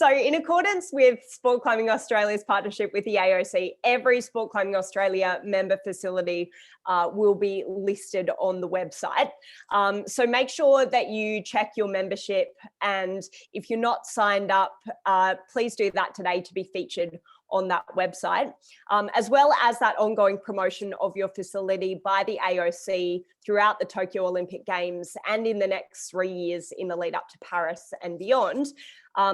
So in accordance with Sport Climbing Australia's partnership with the AOC, every Sport Climbing Australia member facility will be listed on the website. So make sure that you check your membership, and if you're not signed up, please do that today to be featured on that website, as well as that ongoing promotion of your facility by the AOC throughout the Tokyo Olympic Games and in the next 3 years in the lead up to Paris and beyond.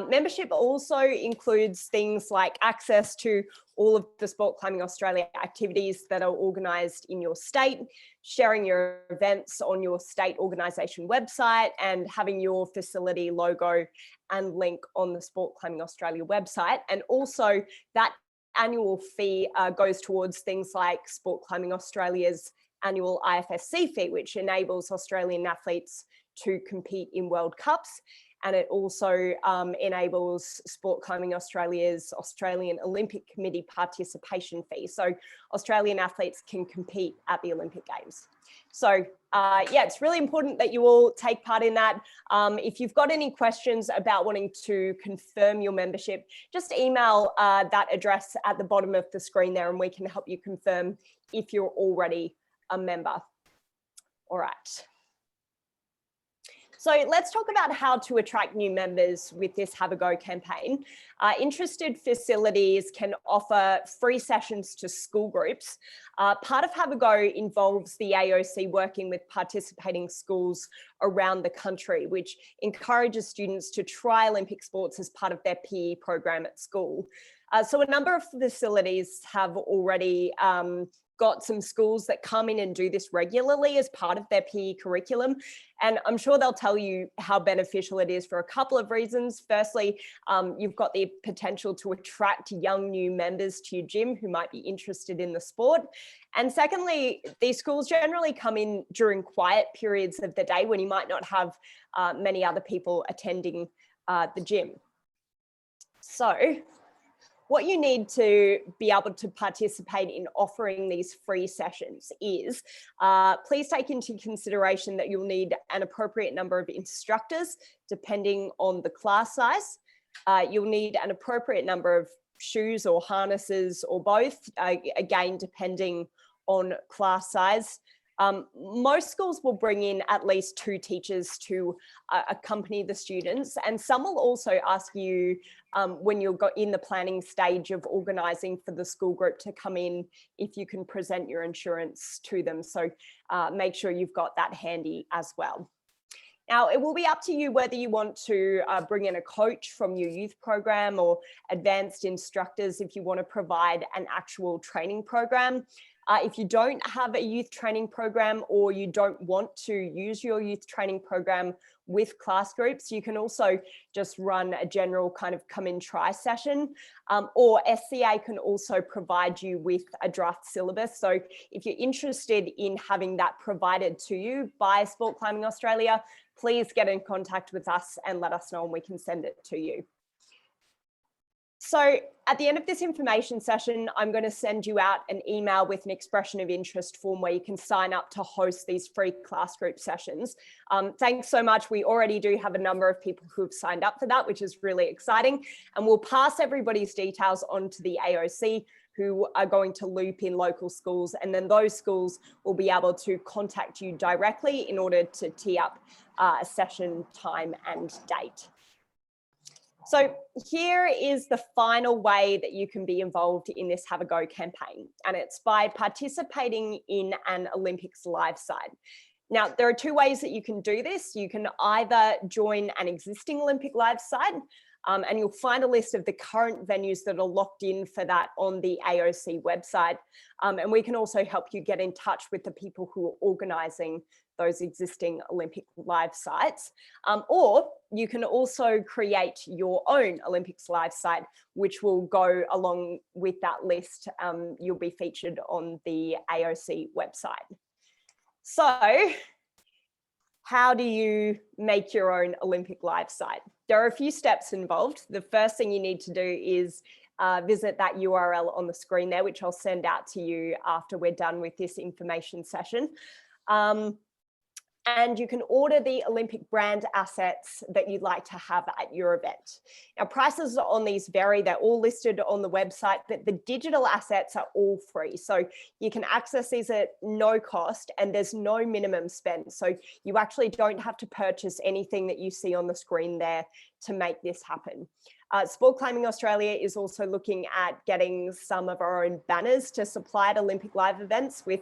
Membership also includes things like access to all of the Sport Climbing Australia activities that are organised in your state, sharing your events on your state organisation website, and having your facility logo and link on the Sport Climbing Australia website. And also that annual fee goes towards things like Sport Climbing Australia's annual IFSC fee, which enables Australian athletes to compete in World Cups. And it also enables Sport Climbing Australia's Australian Olympic Committee participation fee. So Australian athletes can compete at the Olympic Games. So yeah, it's really important that you all take part in that. If you've got any questions about wanting to confirm your membership, just email that address at the bottom of the screen there, and we can help you confirm if you're already a member. All right. So let's talk about how to attract new members with this HaveAGo campaign. Interested facilities can offer free sessions to school groups. Part of HaveAGo involves the AOC working with participating schools around the country, which encourages students to try Olympic sports as part of their PE program at school. So a number of facilities have already got some schools that come in and do this regularly as part of their PE curriculum. And I'm sure they'll tell you how beneficial it is for a couple of reasons. Firstly, you've got the potential to attract young new members to your gym who might be interested in the sport. And secondly, these schools generally come in during quiet periods of the day when you might not have many other people attending the gym. So what you need to be able to participate in offering these free sessions is, please take into consideration that you'll need an appropriate number of instructors depending on the class size. You'll need an appropriate number of shoes or harnesses or both, again, depending on class size. Most schools will bring in at least 2 teachers to accompany the students, and some will also ask you when you're in the planning stage of organising for the school group to come in if you can present your insurance to them. So make sure you've got that handy as well. Now, it will be up to you whether you want to bring in a coach from your youth program or advanced instructors if you want to provide an actual training program. If you don't have a youth training program or you don't want to use your youth training program with class groups, you can also just run a general kind of come in try session, or SCA can also provide you with a draft syllabus. So if you're interested in having that provided to you by Sport Climbing Australia, please get in contact with us and let us know and we can send it to you. So at the end of this information session, I'm going to send you out an email with an expression of interest form where you can sign up to host these free class group sessions. Thanks so much. We already do have a number of people who have signed up for that, which is really exciting. And we'll pass everybody's details on to the AOC, who are going to loop in local schools. And then those schools will be able to contact you directly in order to tee up a session time and date. So here is the final way that you can be involved in this HaveAGo campaign, and it's by participating in an Olympics live site. Now, there are 2 ways that you can do this. You can either join an existing Olympic live site, and you'll find a list of the current venues that are locked in for that on the AOC website. And we can also help you get in touch with the people who are organising those existing Olympic live sites. Or you can also create your own Olympics live site, which will go along with that list. You'll be featured on the AOC website. So how do you make your own Olympic live site? There are a few steps involved. The first thing you need to do is visit that URL on the screen there, which I'll send out to you after we're done with this information session. and you can order the Olympic brand assets that you'd like to have at your event. Now, prices on these vary. They're all listed on the website, but the digital assets are all free. So you can access these at no cost, and there's no minimum spend. So you actually don't have to purchase anything that you see on the screen there to make this happen. Sport Climbing Australia is also looking at getting some of our own banners to supply at Olympic Live events with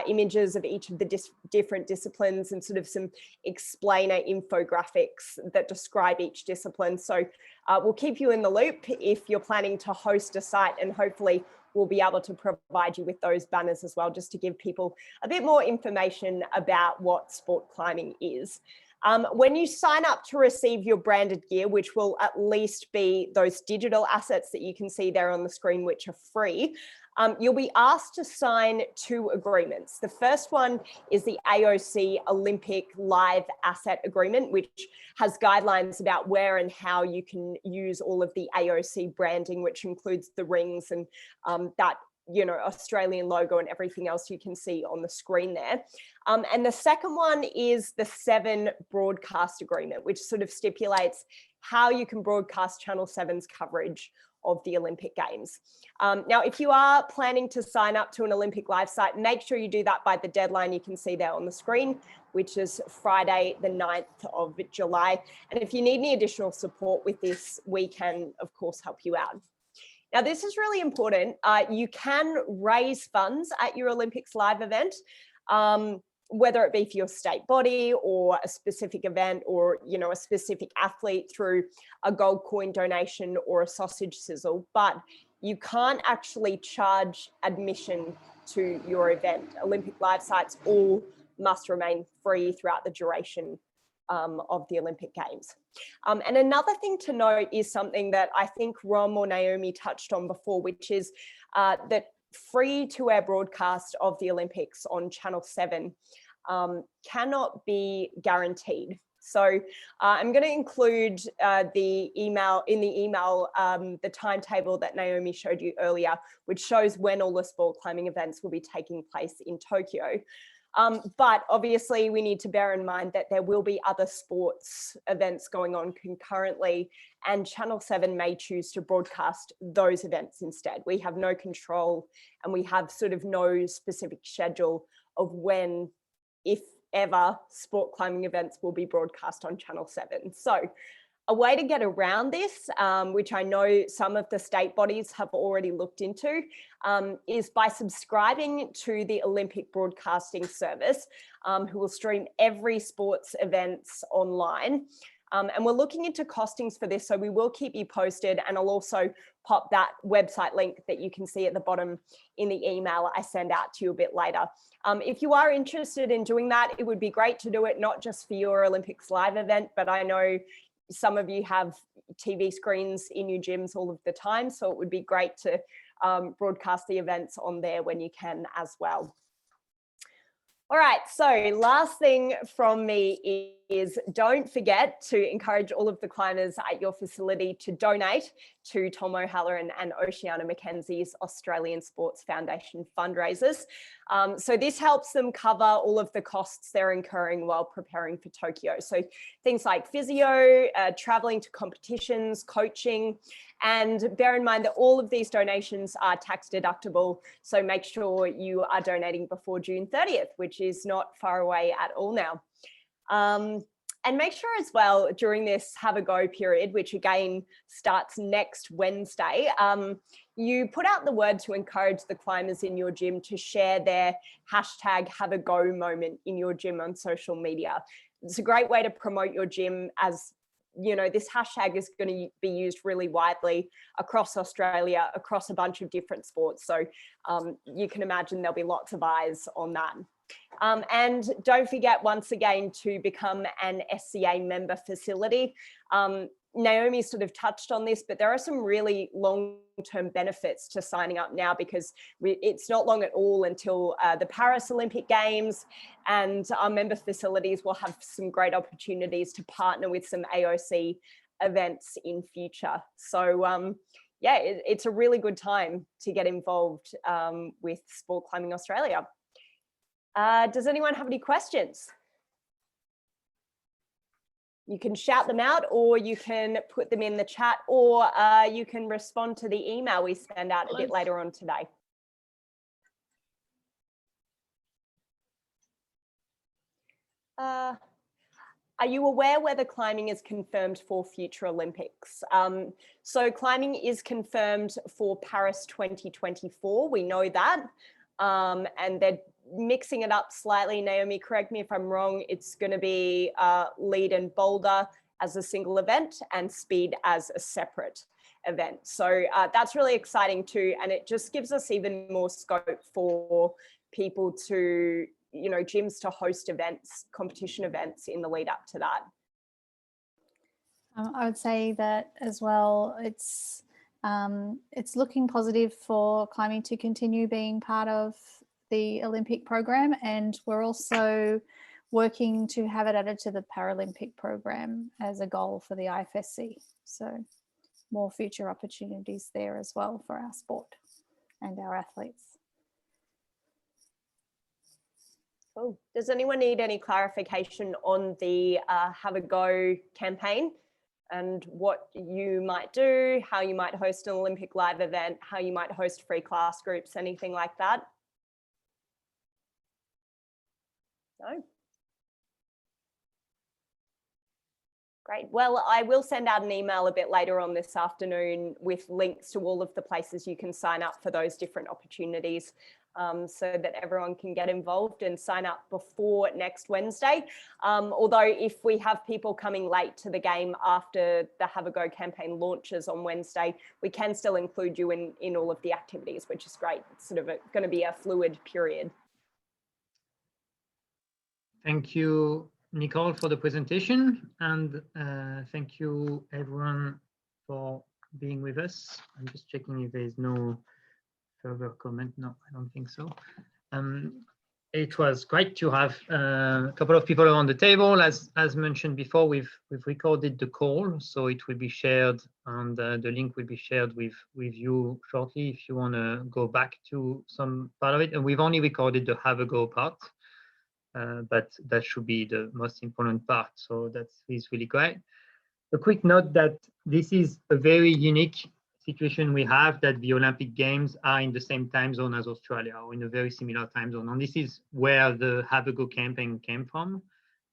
images of each of the different disciplines and sort of some explainer infographics that describe each discipline. So we'll keep you in the loop if you're planning to host a site, and hopefully we'll be able to provide you with those banners as well, just to give people a bit more information about what sport climbing is. When you sign up to receive your branded gear, which will at least be those digital assets that you can see there on the screen, which are free, you'll be asked to sign 2 agreements. The first one is the AOC Olympic Live Asset Agreement, which has guidelines about where and how you can use all of the AOC branding, which includes the rings and that Australian logo and everything else you can see on the screen there. And the second one is the 7 broadcast agreement, which sort of stipulates how you can broadcast Channel 7's coverage of the Olympic Games. Now, if you are planning to sign up to an Olympic Live site, make sure you do that by the deadline you can see there on the screen, which is Friday, the 9th of July. And if you need any additional support with this, we can, of course, help you out. Now, this is really important. You can raise funds at your Olympics Live event, whether it be for your state body or a specific event, or a specific athlete through a gold coin donation or a sausage sizzle, but you can't actually charge admission to your event. Olympic Live sites all must remain free throughout the duration of the Olympic Games. And another thing to note is something that I think Rom or Naomi touched on before, which is that free-to-air broadcast of the Olympics on Channel 7 cannot be guaranteed. So I'm going to include the email, the timetable that Naomi showed you earlier, which shows when all the sport climbing events will be taking place in Tokyo. But obviously we need to bear in mind that there will be other sports events going on concurrently, and Channel 7 may choose to broadcast those events instead. We have no control, and we have sort of no specific schedule of when, if ever, sport climbing events will be broadcast on Channel 7. So a way to get around this, which I know some of the state bodies have already looked into, is by subscribing to the Olympic Broadcasting Service, who will stream every sports events online. And we're looking into costings for this, so we will keep you posted, and I'll also pop that website link that you can see at the bottom in the email I send out to you a bit later. If you are interested in doing that, it would be great to do it not just for your Olympics Live event, but I know some of you have TV screens in your gyms all of the time, so it would be great to broadcast the events on there when you can as well. All right, so last thing from me is don't forget to encourage all of the climbers at your facility to donate to Tom O'Halloran and Oceana Mackenzie's Australian Sports Foundation fundraisers. So this helps them cover all of the costs they're incurring while preparing for Tokyo. So things like physio, traveling to competitions, coaching, and bear in mind that all of these donations are tax deductible. So make sure you are donating before June 30th, which is not far away at all now. And make sure as well during this HaveAGo period, which again starts next Wednesday, you put out the word to encourage the climbers in your gym to share their hashtag HaveAGo moment in your gym on social media. It's a great way to promote your gym, as you know, this hashtag is going to be used really widely across Australia, across a bunch of different sports. So you can imagine there'll be lots of eyes on that. And don't forget, once again, to become an SCA member facility. Naomi sort of touched on this, but there are some really long-term benefits to signing up now, because it's not long at all until the Paris Olympic Games, and our member facilities will have some great opportunities to partner with some AOC events in future. So yeah, it's a really good time to get involved with Sport Climbing Australia. Does anyone have any questions? You can shout them out, or you can put them in the chat, or you can respond to the email we send out a bit later on today. Are you aware whether climbing is confirmed for future Olympics? So climbing is confirmed for Paris 2024. We know that. And they're mixing it up slightly. Naomi, correct me if I'm wrong. It's going to be lead and boulder as a single event and speed as a separate event. So that's really exciting too. And it just gives us even more scope for people to, you know, gyms to host events, competition events in the lead up to that. I would say that as well. It's looking positive for climbing to continue being part of the Olympic program, and we're also working to have it added to the Paralympic program as a goal for the IFSC. So more future opportunities there as well for our sport and our athletes. Cool. Does anyone need any clarification on the HaveAGo campaign and what you might do, how you might host an Olympic live event, how you might host free class groups, anything like that? No? Great. Well, I will send out an email a bit later on this afternoon with links to all of the places you can sign up for those different opportunities, so that everyone can get involved and sign up before next Wednesday. Although if we have people coming late to the game after the HaveAGo campaign launches on Wednesday, we can still include you in all of the activities, which is great. It's sort of going to be a fluid period. Thank you, Nicole, for the presentation, and thank you everyone for being with us. I'm just checking if there is no further comment. No, I don't think so. It was great to have a couple of people around the table. As mentioned before, we've recorded the call, so it will be shared, and the link will be shared with you shortly if you want to go back to some part of it. And we've only recorded the HaveAGo part. But that should be the most important part. So that is really great. A quick note that this is a very unique situation we have, that the Olympic Games are in the same time zone as Australia, or in a very similar time zone. And this is where the HaveAGo campaign came from.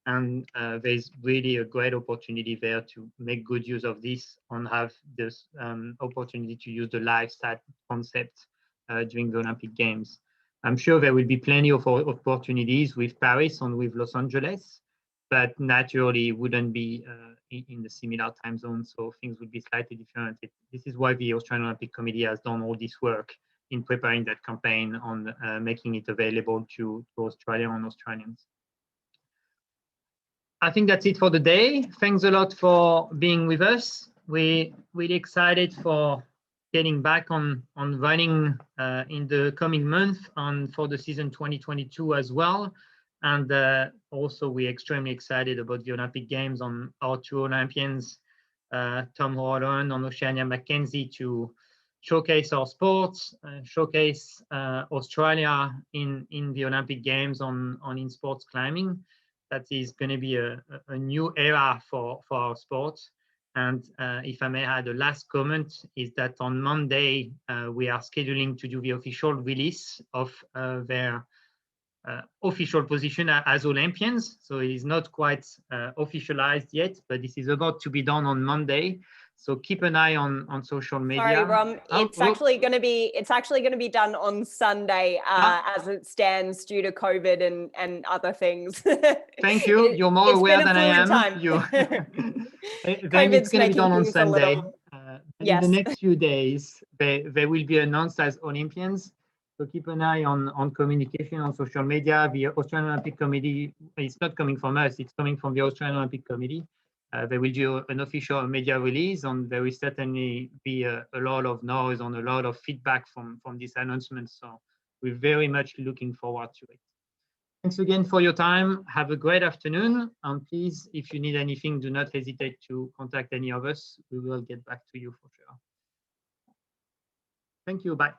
And there's really a great opportunity there to make good use of this and have this opportunity to use the live stat concept during the Olympic Games. I'm sure there will be plenty of opportunities with Paris and with Los Angeles, but naturally wouldn't be in the similar time zone, so things would be slightly different. This is why the Australian Olympic Committee has done all this work in preparing that campaign on making it available to Australia and Australians. I think that's it for the day. Thanks a lot for being with us. We're really excited for getting back on running in the coming month and for the season 2022 as well. And also we're extremely excited about the Olympic Games on our two Olympians, Tom Holland and Oceania Mackenzie, to showcase our sports, showcase Australia in the Olympic Games on in sports climbing. That is going to be a new era for our sport. And if I may add, the last comment is that on Monday, we are scheduling to do the official release of their official position as Olympians. So it is not quite officialized yet, but this is about to be done on Monday. So keep an eye on social media. Sorry, Rom. It's actually going to be done on Sunday as it stands due to COVID and other things. Thank you. You're more aware than I am. Then it's going to be done on Sunday. Yes. In the next few days, they will be announced as Olympians. So keep an eye on communication on social media. The Australian Olympic Committee, it's not coming from us, it's coming from the Australian Olympic Committee. They will do an official media release, and there will certainly be a lot of noise and a lot of feedback from this announcement. So we're very much looking forward to it. Thanks again for your time. Have a great afternoon. And please, if you need anything, do not hesitate to contact any of us. We will get back to you for sure. Thank you. Bye.